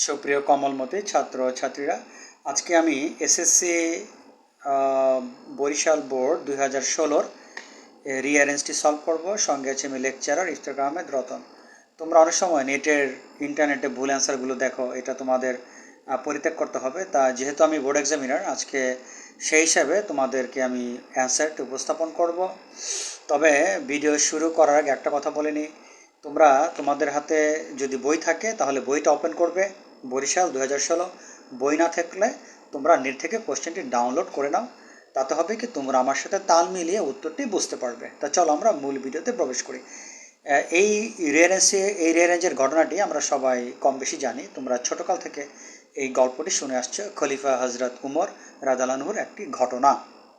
সুপ্রিয় কমলমতি ছাত্র ছাত্রীরা, আজকে আমি এসএসসি বরিশাল বোর্ড 2016 রিঅ্যারেঞ্জটি সলভ করব। সঙ্গে আছে আমি লেকচারার ইফতেখার আহমেদ রতন। তোমরা অনেক সময় ইন্টারনেটে ভুল অ্যান্সারগুলো দেখো, এটা তোমাদের পরিত্যাগ করতে হবে। তা যেহেতু আমি বোর্ড এক্সামিনার, আজকে সেই হিসাবে তোমাদেরকে আমি অ্যান্সারটি উপস্থাপন করব। তবে ভিডিও শুরু করার আগে একটা কথা বলে নিই, তোমরা তোমাদের হাতে যদি বই থাকে তাহলে বইটা ওপেন করবে, বরিশাল 2016। বই না থাকলে তোমরা নেট থেকে কোশ্চেনটি ডাউনলোড করে নাও, তাতে হবে কি তোমরা আমার সাথে তাল মিলিয়ে উত্তরটি বুঝতে পারবে। তা চলো আমরা মূল ভিডিওতে প্রবেশ করি। এই রিঅ্যারেঞ্জের ঘটনাটি আমরা সবাই কম বেশি জানি। তোমরা ছোটকাল থেকে এই গল্পটি শুনে আসছো, খলিফা হজরত উমর রাদিয়াল্লাহু আনহুর একটি ঘটনা।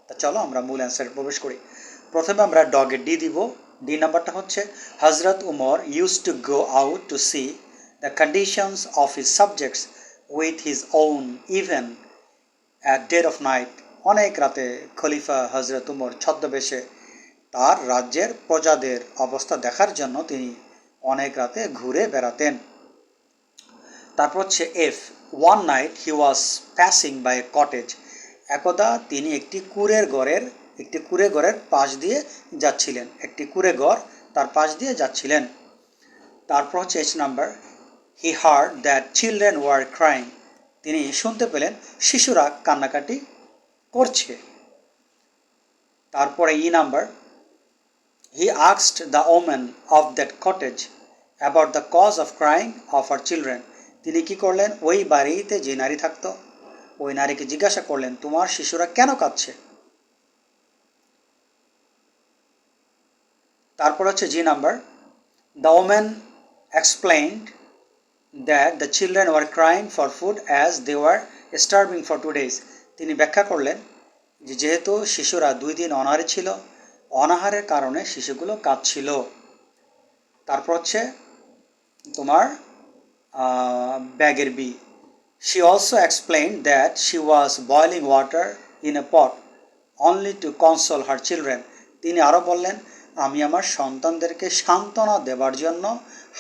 তা চলো আমরা মূল অ্যান্সারে প্রবেশ করি। প্রথমে আমরা ডগে ডি দিব। ডি নাম্বারটা হচ্ছে, হজরত Umar use to go out to C the conditions of his subjects with his own even at dead of night. অনেক রাতে খলিফা হজরত উমর ছদ্মবেশে তার রাজ্যের প্রজাদের অবস্থা দেখার জন্য তিনি অনেক রাতে ঘুরে বেড়াতেন। তারপর হচ্ছে F, one night he was passing by a cottage. একদা তিনি একটি কুঁড়ে ঘরের পাশ দিয়ে যাচ্ছিলেন। একটি কুঁড়ে ঘর তার পাশ দিয়ে যাচ্ছিলেন। তারপর হচ্ছে H number, he heard that children were crying. তিনি শুনতে পেলেন শিশুরা কান্নাকাটি করছে। তারপরে E number, he asked the woman of that cottage about the cause of crying of our children. তিনি কি করলেন, ওই বাড়িতে যে নারী থাকতো ওই নারীকে জিজ্ঞাসা করলেন, তোমার শিশুরা কেন কাঁদছে। তারপর হচ্ছে G number, the woman explained that the children were crying for food as they were starving for 2 days। তিনি ব্যাখ্যা করলেন যে যেহেতু শিশুরা 2 দিন অনাহারে ছিল, অনাহারের কারণে শিশুগুলো কাঁদছিল। তারপর হচ্ছে তোমার ব্যাগের B, she also explained that she was boiling water in a pot only to console her children। তিনি আরও বললেন, আমি আমার সন্তানদেরকে সান্ত্বনা দেবার জন্য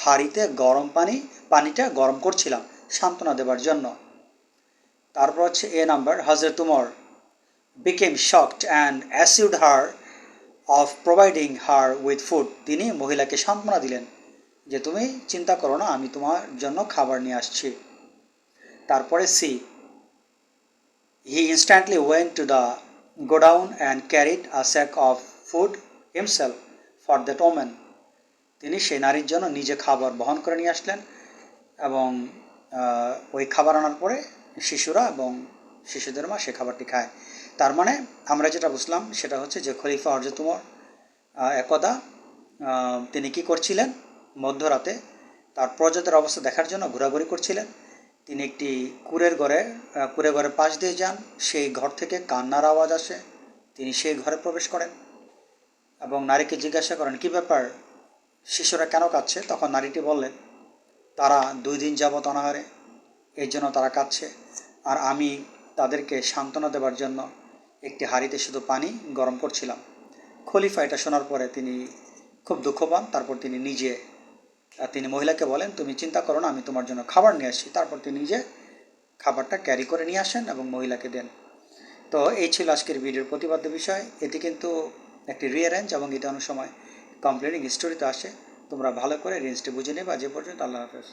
হাঁড়িতে পানিটা গরম করছিলাম, সান্ত্বনা দেবার জন্য। তারপর হচ্ছে এ নাম্বার, হজরত Umar became shocked and assured her of providing her with food। তিনি মহিলাকে সান্ত্বনা দিলেন যে তুমি চিন্তা করো না, আমি তোমার জন্য খাবার নিয়ে আসছি। তারপরে C, he instantly went to the godown and carried a sack of food himself for that woman. তিনি সেই নারীর জন্য নিজে খাবার বহন করে নিয়ে আসলেন এবং ওই খাবার আনার পরে শিশুরা এবং শিশুদের মা সে খাবারটি খায়। তার মানে আমরা যেটা বুঝলাম সেটা হচ্ছে যে খলিফা হজরত উমর একদা তিনি কি করছিলেন, মধ্যরাতে তার প্রজাদের অবস্থা দেখার জন্য ঘোরাঘুরি করছিলেন। তিনি একটি কুঁড়ে ঘরের পাশ দিয়ে যান, সেই ঘর থেকে কান্নার আওয়াজ আসে। তিনি সেই ঘরে প্রবেশ করেন এবং নারীকে জিজ্ঞাসা করেন, কী ব্যাপার, শিশুরা কেন কাঁদছে। তখন নারীটি বললেন, তারা 2 দিন যাবৎ অনাহারে, এর জন্য তারা কাঁদছে, আর আমি তাদেরকে সান্ত্বনা দেবার জন্য একটি হাঁড়িতে শুধু পানি গরম করছিলাম। খলিফা এটা শোনার পরে তিনি খুব দুঃখ পান। তারপর তিনি মহিলাকে বলেন, তুমি চিন্তা করো না, আমি তোমার জন্য খাবার নিয়ে আসছি। তারপর তিনি নিজে খাবারটা ক্যারি করে নিয়ে আসেন এবং মহিলাকে দেন। তো এই ছিল আজকের ভিডিওর প্রতিপাদ্য বিষয়। এটি কিন্তু একটি রিঅ্যারেঞ্জ এবং এটা অনেক সময় কমপ্লিটিং স্টোরিতে আসে। তোমরা ভালো করে রেঞ্জটি বুঝে নেবে। আজ এ পর্যন্ত, আল্লাহ হাফেজ।